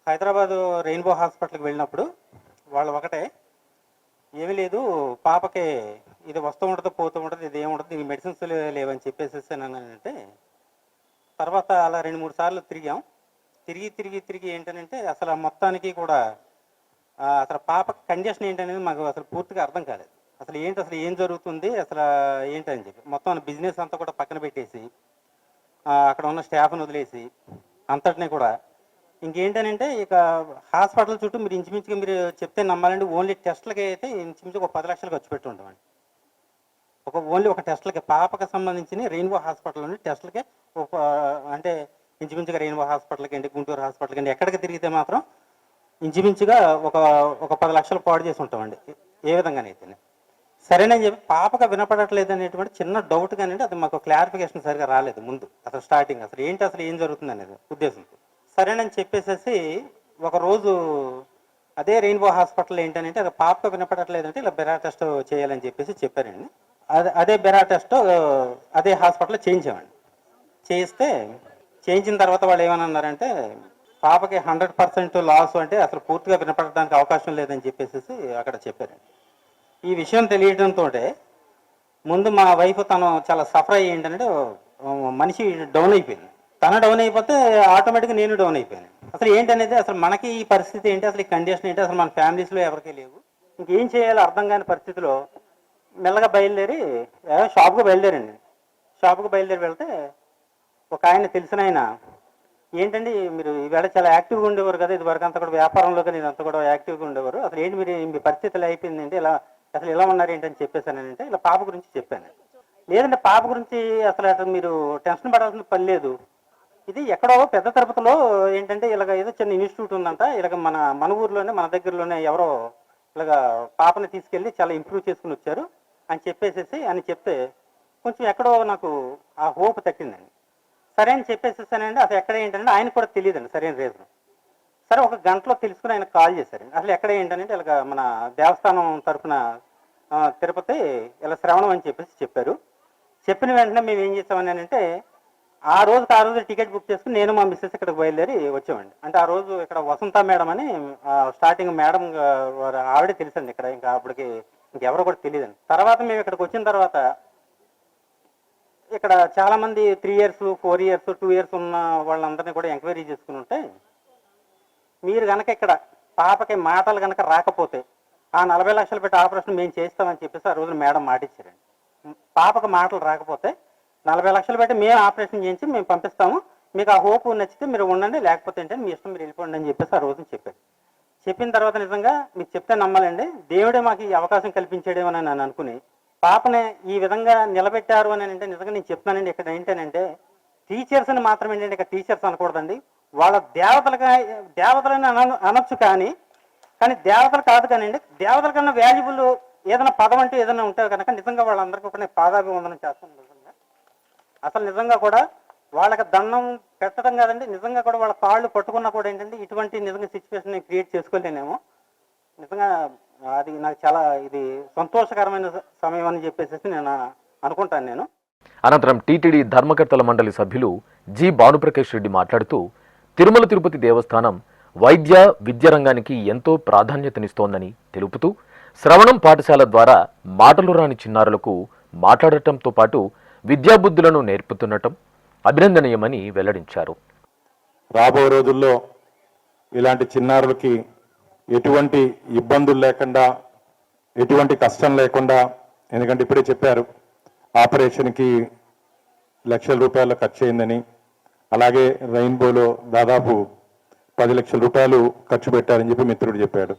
హైదరాబాదు రెయిన్బో హాస్పిటల్కి వెళ్ళినప్పుడు వాళ్ళు ఒకటే, ఏమీ లేదు పాపకి ఇది వస్తూ ఉంటుంది పోతూ ఉంటుంది, ఇది ఏముంటుంది, ఈ మెడిసిన్స్ లేవని చెప్పేసేసానంటే, తర్వాత అలా 2-3 సార్లు తిరిగాం. తిరిగి ఏంటంటే అసలు మొత్తానికి కూడా అసలు పాప కండిషన్ ఏంటనేది మాకు అసలు పూర్తిగా అర్థం కాలేదు. అసలు ఏం జరుగుతుంది అసలు ఏంటని చెప్పి మొత్తం బిజినెస్ అంతా కూడా పక్కన పెట్టేసి అక్కడ ఉన్న స్టాఫ్ని వదిలేసి అంతటినీ కూడా ఇంకేంటనంటే ఇక హాస్పిటల్ చుట్టూ మీరు ఇంచుమించుగా మీరు చెప్తే నమ్మాలండి, ఓన్లీ టెస్ట్లకి అయితే ఇంచుమించుగా 10 లక్షలు ఖర్చు పెట్టి ఉంటామండి. ఓన్లీ ఒక టెస్ట్లకి పాపకి సంబంధించిన రెయిన్బో హాస్పిటల్లోని టెస్ట్లకి అంటే ఇంచుమించుగా రెయిన్బో హాస్పిటల్కి అండి, గుంటూరు హాస్పిటల్కి అండి, ఎక్కడికి తిరిగితే మాత్రం ఇంచుమించుగా ఒక 10 లక్షలు పాడు చేసి ఉంటామండి ఏ విధంగానైతే. సరేనని చెప్పి పాపగా వినపడట్లేదు అనేటువంటి చిన్న డౌట్ కానీ అది మాకు క్లారిఫికేషన్ సరిగా రాలేదు ముందు. అసలు స్టార్టింగ్ అసలు ఏం జరుగుతుంది అనేది ఉద్దేశంతో సరేనని చెప్పేసేసి ఒకరోజు అదే రెయిన్బో హాస్పిటల్ ఏంటంటే అది పాపగా వినపడట్లేదంటే ఇలా బెరా టెస్ట్ చేయాలని చెప్పేసి చెప్పారండి. అదే బెరా టెస్ట్ అదే హాస్పిటల్లో చేయించామండి. చేయించిన తర్వాత వాళ్ళు ఏమన్నారంటే పాపకి 100% లాస్ అంటే అసలు పూర్తిగా వినపడడానికి అవకాశం లేదని చెప్పేసి అక్కడ చెప్పారండి. ఈ విషయం తెలియడంతో ముందు మా వైఫ్ తను చాలా సఫర్ అయ్యి ఏంటంటే మనిషి డౌన్ అయిపోయింది. తను డౌన్ అయిపోతే ఆటోమేటిక్గా నేను డౌన్ అయిపోయాను. అసలు ఏంటనేది, అసలు మనకి ఈ పరిస్థితి ఏంటి, అసలు ఈ కండిషన్ ఏంటి, అసలు మన ఫ్యామిలీస్లో ఎవరికీ లేవు. ఇంకేం చేయాలో అర్థం కాని పరిస్థితిలో మెల్లగా బయలుదేరి షాప్కి బయలుదేరండి. షాప్కి బయలుదేరి వెళ్తే ఒక ఆయన తెలిసిన ఆయన, ఏంటండి మీరు ఈవేళ చాలా యాక్టివ్గా ఉండేవారు కదా, ఇది వరకు అంతా కూడా వ్యాపారంలో కానీ ఇదంతా కూడా యాక్టివ్గా ఉండేవారు, అసలు ఏంటి మీరు మీ పరిస్థితులు అయిపోయిందంటే ఇలా అసలు ఇలా ఉన్నారు ఏంటని చెప్పేసానంటే, ఇలా పాప గురించి చెప్పాను. లేదంటే పాప గురించి అసలు అసలు మీరు టెన్షన్ పడాల్సిన పని లేదు, ఇది ఎక్కడో పెద్ద తిరుపతిలో ఏంటంటే ఇలాగ ఏదో చిన్న ఇన్స్టిట్యూట్ ఉందంట, ఇలాగ మన ఊర్లోనే మన దగ్గరలోనే ఎవరో ఇలాగ పాపని తీసుకెళ్ళి చాలా ఇంప్రూవ్ చేసుకుని వచ్చారు అని చెప్పేసేసి అని చెప్తే కొంచెం ఎక్కడో నాకు ఆ హోప్ తట్టిందండి. సరే అని చెప్పేసేసానండి. అసలు ఎక్కడ ఏంటంటే ఆయన కూడా తెలియదండి సరైన రీజన్. సరే ఒక గంటలో తెలుసుకుని ఆయన కాల్ చేశారండి. అసలు ఎక్కడ ఏంటంటే ఇలాగ మన దేవస్థానం తరఫున తిరుపతి ఇలా శ్రవణం అని చెప్పేసి చెప్పారు. చెప్పిన వెంటనే మేము ఏం చేసామని అంటే ఆ రోజు టికెట్ బుక్ చేసుకుని నేను మా మిస్సెస్ ఇక్కడికి బయలుదేరి వచ్చామండి. అంటే ఆ రోజు ఇక్కడ వసంత మేడం అని స్టార్టింగ్ మేడం ఆవిడే తెలుసండి ఇక్కడ, ఇంకా అప్పటికి ఇంకెవరో కూడా తెలియదండి. తర్వాత మేము ఇక్కడికి వచ్చిన తర్వాత ఇక్కడ చాలా మంది 3 years 4 years 2 years ఉన్న వాళ్ళందరినీ కూడా ఎంక్వైరీ చేసుకుని ఉంటే, మీరు కనుక ఇక్కడ పాపకి మాటలు కనుక రాకపోతే ఆ 40 లక్షలు పెట్టి ఆపరేషన్ మేము చేస్తామని చెప్పేసి ఆ రోజు మేడం మాట ఇచ్చారండి. పాపకు మాటలు రాకపోతే 40 లక్షలు పెట్టి మేము ఆపరేషన్ చేయించి మేము పంపిస్తాము, మీకు ఆ హోప్ నచ్చితే మీరు ఉండండి, లేకపోతే ఏంటంటే మీ ఇష్టం మీరు వెళ్ళిపోండి అని చెప్పేసి ఆ రోజు చెప్పారు. చెప్పిన తర్వాత నిజంగా మీకు చెప్తే నమ్మాలండి, దేవుడే మాకు ఈ అవకాశం కల్పించాడేమని నేను అనుకుని పాపని ఈ విధంగా నిలబెట్టారు అని అంటే నిజంగా నేను చెప్తున్నానండి. ఇక్కడ ఏంటంటే టీచర్స్ని మాత్రం ఏంటంటే ఇక్కడ టీచర్స్ అనకూడదండి, వాళ్ళ దేవతలని అనొచ్చు, కానీ దేవతలు కాదు కానివ్వండి, దేవతల కన్నా వాల్యుబుల్ ఏదైనా పదం అంటే ఏదైనా ఉంటే కనుక నిజంగా వాళ్ళందరికీ కూడా నేను పాదాభివందనం చేస్తాను. నిజంగా అసలు నిజంగా కూడా వాళ్ళకి దండం పెట్టడం కాదండి, నిజంగా కూడా వాళ్ళ కాళ్ళు పట్టుకున్నా కూడా ఏంటంటే ఇటువంటి నిజంగా సిచ్యువేషన్ నేను క్రియేట్ చేసుకోలేనేమో. నిజంగా అది నాకు చాలా ఇది సంతోషకరమైన సమయం అని చెప్పేసి నేను అనుకుంటాను నేను. అనంతరం టీటీడీ ధర్మకర్తల మండలి సభ్యులు జి భానుప్రకాష్ రెడ్డి మాట్లాడుతూ తిరుమల తిరుపతి దేవస్థానం వైద్య విద్య రంగానికి ఎంతో ప్రాధాన్యతనిస్తోందని తెలుపుతూ శ్రవణం పాఠశాల ద్వారా మాటలు రాని చిన్నారులకు మాట్లాడటంతో పాటు విద్యాబుద్ధులను నేర్పుతుండటం అభినందనీయమని వెల్లడించారు. రాబో రోజుల్లో ఇలాంటి చిన్నారులకి ఎటువంటి ఇబ్బందులు లేకుండా, ఎటువంటి కష్టం లేకుండా, ఎందుకంటే ఇప్పుడే చెప్పారు ఆపరేషన్కి లక్షల రూపాయలు ఖర్చు అయిందని, అలాగే రెయిన్బోలో దాదాపు 10 లక్షల రూపాయలు ఖర్చు పెట్టారని చెప్పి మిత్రుడు చెప్పాడు.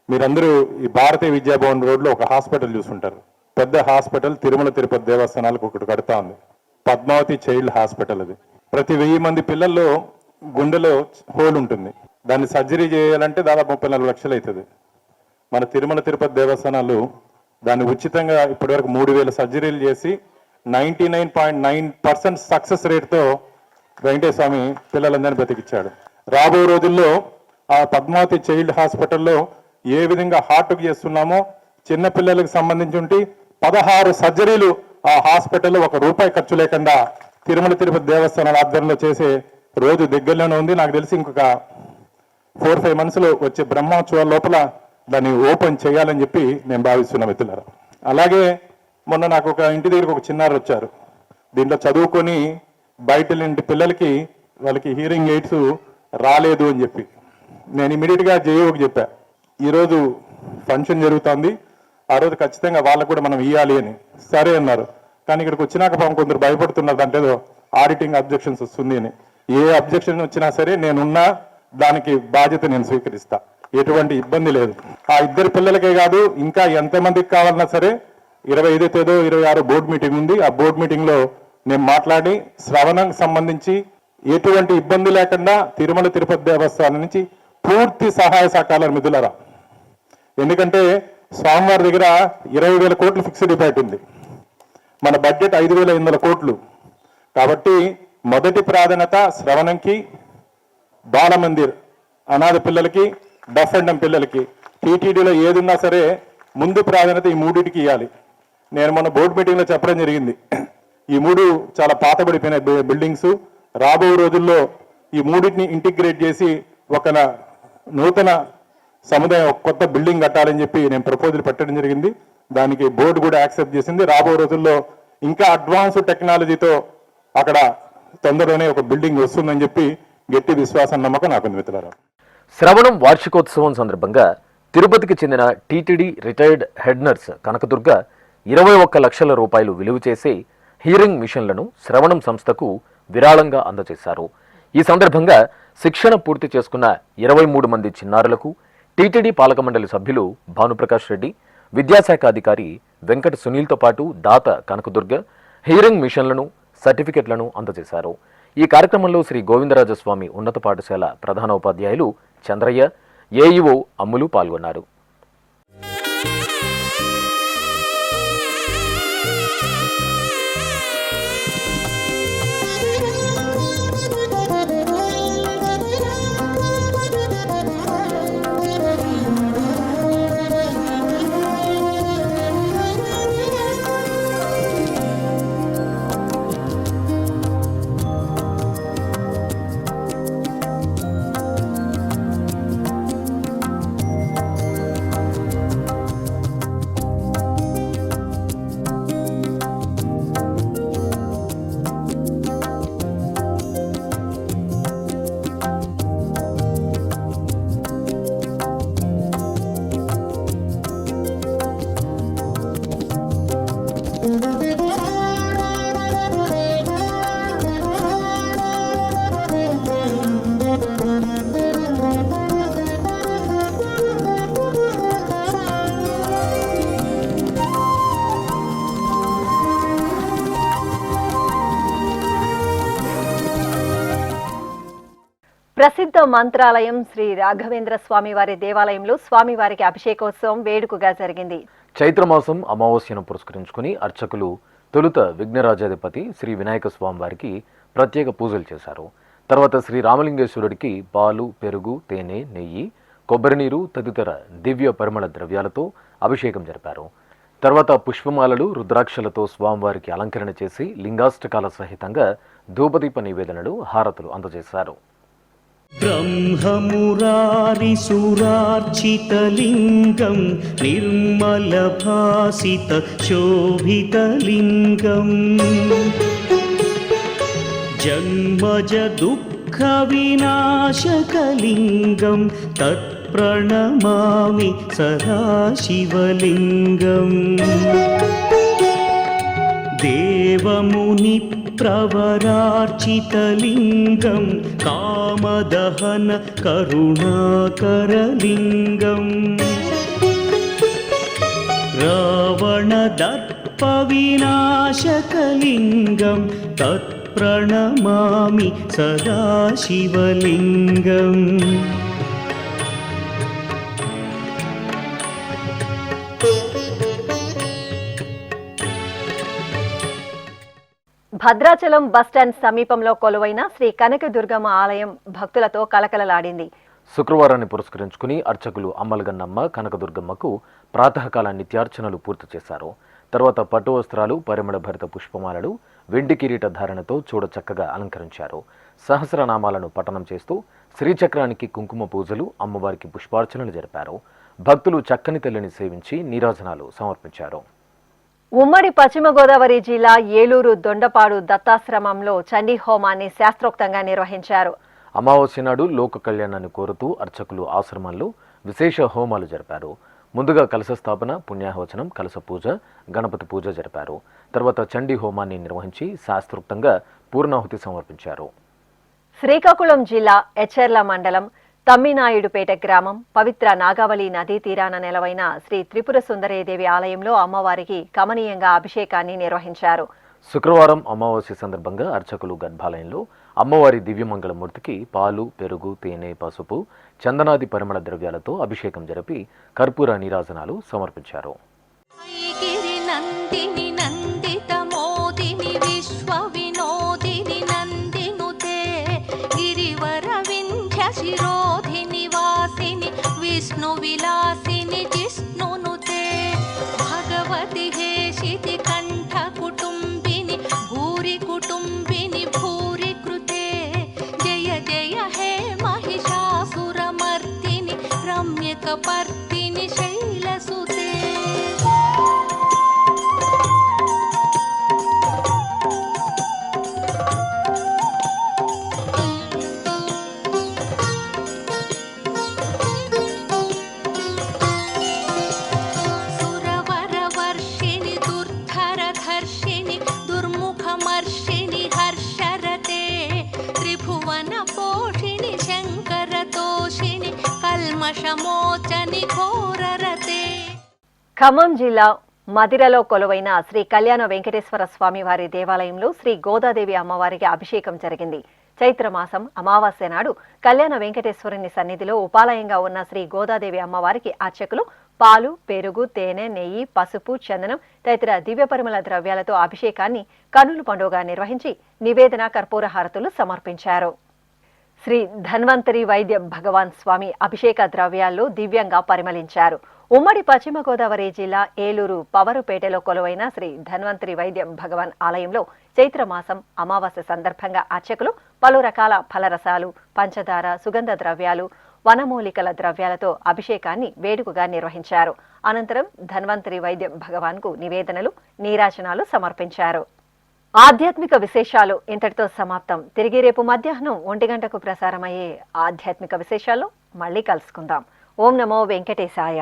మీరందరూ ఈ భారతీయ విద్యాభవన్ రోడ్లో ఒక హాస్పిటల్ చూసుంటారు, పెద్ద హాస్పిటల్ తిరుమల తిరుపతి దేవస్థానాలకు ఒకటి కడతా ఉంది, పద్మావతి చైల్డ్ హాస్పిటల్. అది ప్రతి 1000 మంది పిల్లల్లో గుండెలో హోల్ ఉంటుంది, దాన్ని సర్జరీ చేయాలంటే దాదాపు 34 లక్షలు అవుతుంది. మన తిరుమల తిరుపతి దేవస్థానాలు దాన్ని ఉచితంగా ఇప్పటివరకు 3000 సర్జరీలు చేసి 99.9% సక్సెస్ రేట్తో వెంకటేశ్వర స్వామి పిల్లలందరినీ బతికిచ్చాడు. రాబో రోజుల్లో ఆ పద్మావతి చైల్డ్ హాస్పిటల్లో ఏ విధంగా హార్ట్కి చేస్తున్నామో చిన్న పిల్లలకు సంబంధించి 16 సర్జరీలు ఆ హాస్పిటల్లో ₹1 ఖర్చు లేకుండా తిరుమల తిరుపతి దేవస్థానాల ఆధ్వర్యంలో చేసే రోజు దగ్గరలోనే ఉంది. నాకు తెలిసి ఇంకొక 4-5 monthsలో వచ్చే బ్రహ్మోత్సవాల లోపల దాన్ని ఓపెన్ చేయాలని చెప్పి నేను భావిస్తున్నా మిత్రులారా. అలాగే మొన్న నాకు ఒక ఇంటి దగ్గరకు ఒక చిన్నారు వచ్చారు, దీంట్లో చదువుకొని బయట ఇంటి పిల్లలకి వాళ్ళకి హీరింగ్ ఎయిడ్స్ రాలేదు అని చెప్పి నేను ఇమీడియట్గా జేఓకి చెప్పా, ఈరోజు ఫంక్షన్ జరుగుతుంది, ఆ రోజు ఖచ్చితంగా వాళ్ళకు కూడా మనం ఇవ్వాలి అని. సరే అన్నారు. కానీ ఇక్కడికి వచ్చినాక పాపం కొందరు భయపడుతున్నారు, అంటే ఆడిటింగ్ అబ్జెక్షన్స్ వస్తుంది అని. ఏ అబ్జెక్షన్ వచ్చినా సరే నేనున్నా, దానికి బాధ్యత నేను స్వీకరిస్తా, ఎటువంటి ఇబ్బంది లేదు. ఆ 2 పిల్లలకే కాదు, ఇంకా ఎంతమందికి కావాలన్నా సరే 25వ తేదీ 26 బోర్డు మీటింగ్ ఉంది. ఆ బోర్డు మీటింగ్లో నేను మాట్లాడి శ్రవణంకి సంబంధించి ఎటువంటి ఇబ్బంది లేకుండా తిరుమల తిరుపతి దేవస్థానం నుంచి పూర్తి సహాయ సహకారాలు మిదులరా. ఎందుకంటే స్వామివారి దగ్గర 20,000 కోట్లు ఫిక్స్డ్ డిపాజిట్ ఉంది, మన బడ్జెట్ 5,500 కోట్లు. కాబట్టి మొదటి ప్రాధాన్యత శ్రవణంకి, బాలమందిర్ అనాథ పిల్లలకి, డఫ్ అండ్ డమ్ పిల్లలకి. టీటీడీలో ఏది ఉన్నా సరే ముందు ప్రాధాన్యత ఈ 3టికి ఇవ్వాలి. నేను మొన్న బోర్డు మీటింగ్లో చెప్పడం జరిగింది, ఈ 3 చాలా పాతబడిపోయిన బిల్డింగ్స్. రాబో రోజుల్లో ఈ 3టిని ఇంటిగ్రేట్ చేసి ఒక నూతన సముదాయం, ఒక కొత్త బిల్డింగ్ కట్టాలని చెప్పి నేను ప్రపోజల్ పెట్టడం జరిగింది. దానికి బోర్డు కూడా యాక్సెప్ట్ చేసింది. రాబో రోజుల్లో ఇంకా అడ్వాన్స్ టెక్నాలజీతో అక్కడ తొందరలోనే ఒక బిల్డింగ్ వస్తుందని చెప్పి గట్టి విశ్వాసం నమ్మకం నాకు మిత్రులారా. శ్రవణం వార్షికోత్సవం సందర్భంగా తిరుపతికి చెందిన TTD retired head nurse Kanakadurga 21 లక్షల రూపాయలు విలువ చేసే హియరింగ్ మిషన్లను శ్రవణం సంస్థకు విరాళంగా అందజేశారు. ఈ సందర్భంగా శిక్షణ పూర్తి చేసుకున్న 23 మంది చిన్నారులకు టీటీడీ పాలక మండలి సభ్యులు భానుప్రకాష్ రెడ్డి, విద్యాశాఖ అధికారి వెంకట సునీల్తో పాటు దాత కనకదుర్గ హియరింగ్ మిషన్లను, సర్టిఫికెట్లను అందజేశారు. ఈ కార్యక్రమంలో శ్రీ గోవిందరాజస్వామి ఉన్నత పాఠశాల ప్రధానోపాధ్యాయులు చంద్రయ్య, ఏఈఓ అమ్ములు పాల్గొన్నారు. ప్రసిద్ధ మంత్రాలయం శ్రీ రాఘవేంద్ర స్వామివారి దేవాలయంలో స్వామివారికి అభిషేకోత్సవం వేడుకగా జరిగింది. చైత్రమాసం అమావాస్యను పురస్కరించుకుని అర్చకులు తొలుత విఘ్నరాజాధిపతి శ్రీ వినాయక స్వామి వారికి ప్రత్యేక పూజలు చేశారు. తర్వాత శ్రీ రామలింగేశ్వరుడికి పాలు, పెరుగు, తేనె, నెయ్యి, కొబ్బరి నీరు తదితర దివ్య పరిమళ ద్రవ్యాలతో అభిషేకం జరిపారు. తర్వాత పుష్పమాలలు, రుద్రాక్షలతో స్వామివారికి అలంకరణ చేసి లింగాష్టకాల సహితంగా ధూపదీప నివేదనలు, హారతులు అందజేశారు. బ్రహ్మమురారిసురార్చితలింగం నిర్మలభాసిత శోభితలింగం జన్మజ దుఃఖ వినాశకలింగం తత్ప్రణమామి సదాశివలింగం దేవముని ప్రవరార్చితలింగం కామదహన కరుణాకరలింగం రావణదర్ప వినాశకలింగం తత్ప్రణమామి సదాశివలింగం భద్రాచలం బస్టాండ్ సమీపంలో కొలువైన శ్రీ కనకదుర్గమ్మ ఆలయం భక్తులతో కలకలలాడింది. శుక్రవారాన్ని పురస్కరించుకుని అర్చకులు అమ్మలగన్నమ్మ కనకదుర్గమ్మకు ప్రాతకాల నిత్యార్చనలు పూర్తి చేశారు. తర్వాత పట్టు వస్త్రాలు, పరిమళ భరిత పుష్పమాలలు, వెండి కిరీట ధారణతో చూడచక్కగా అలంకరించారు. సహస్రనామాలను పఠనం చేస్తూ శ్రీచక్రానికి కుంకుమ పూజలు, అమ్మవారికి పుష్పార్చనలు జరిపారు. భక్తులు చక్కని తల్లిని సేవించి నీరాజనాలు సమర్పించారు. ఉమ్మడి పశ్చిమ గోదావరి జిల్లా ఏలూరు దొండపాడు దత్తాశ్రమంలో చండీ హోమాన్ని శాస్త్రోక్తంగా నిర్వహించారు. అమావాస్య నాడు లోక కళ్యాణాన్ని కోరుతూ అర్చకులు ఆశ్రమంలో విశేష హోమాలు జరిపారు. ముందుగా కలశ స్థాపన, పుణ్యాహవచనం, కలశ పూజ, గణపతి పూజ జరిపారు. తర్వాత చండీ హోమాన్ని నిర్వహించి శాస్త్రోక్తంగా పూర్ణాహుతి సమర్పించారు. శ్రీకాకుళం జిల్లా ఎచ్చెర్ల మండలం తమ్మినాయుడుపేట గ్రామం పవిత్ర నాగావళి నదీ తీరాన నెలవైన శ్రీ త్రిపుర సుందరీదేవి ఆలయంలో అమ్మవారికి కమనీయంగా అభిషేకాన్ని నిర్వహించారు. శుక్రవారం అమావాస్య సందర్భంగా అర్చకులు గర్భాలయంలో అమ్మవారి దివ్యమంగళమూర్తికి పాలు, పెరుగు, తేనె, పసుపు, చందనాది పరిమళ ద్రవ్యాలతో అభిషేకం జరిపి కర్పూర నీరాజనాలు సమర్పించారు. విష్ణు విలాసిని జిష్ణునుతే భగవతి హేషితి కంఠ కుటుంబిని భూరి కుటుంబిని భూరి కృతే జయ జయ హే మహిషాసురమర్దిని రమ్యకపర్దిని శైలసుతే. కల్మషమోచని ఘోరరతే. ఖమ్మం జిల్లా మదిరలో కొలువైన శ్రీ కళ్యాణ వెంకటేశ్వర స్వామి వారి దేవాలయంలో శ్రీ గోదాదేవి అమ్మవారికి అభిషేకం జరిగింది. చైత్రమాసం అమావాస్య నాడు కళ్యాణ వెంకటేశ్వరుని సన్నిధిలో ఉపాలయంగా ఉన్న శ్రీ గోదాదేవి అమ్మవారికి అర్చకులు పాలు, పెరుగు, తేనె, నెయ్యి, పసుపు, చందనం తదితర దివ్య పరిమళ ద్రవ్యాలతో అభిషేకాన్ని కన్నుల పండుగ నిర్వహించి నివేదన, కర్పూర హారతులు సమర్పించారు. శ్రీ ధన్వంతరి వైద్య భగవాన్ స్వామి అభిషేక ద్రవ్యాల్లో దివ్యంగా పరిమళించారు. ఉమ్మడి పశ్చిమ గోదావరి జిల్లా ఏలూరు పవరుపేటలో కొలువైన శ్రీ ధన్వంతరి వైద్య భగవాన్ ఆలయంలో చైత్రమాసం అమావాస్య సందర్భంగా అర్చకులు పలు రకాల ఫలరసాలు, పంచదార, సుగంధ ద్రవ్యాలు, వనమూలికల ద్రవ్యాలతో అభిషేకాన్ని వేడుకగా నిర్వహించారు. అనంతరం ధన్వంతరి వైద్య భగవాన్కు నివేదనలు, నీరాజనాలు సమర్పించారు. ఆధ్యాత్మిక విశేషాలు ఇంతటితో సమాప్తం. తిరిగి రేపు మధ్యాహ్నం 1 గంటకు ప్రసారమయ్యే ఆధ్యాత్మిక విశేషాల్లో మళ్ళీ కలుసుకుందాం. ఓం నమో వెంకటేశాయ.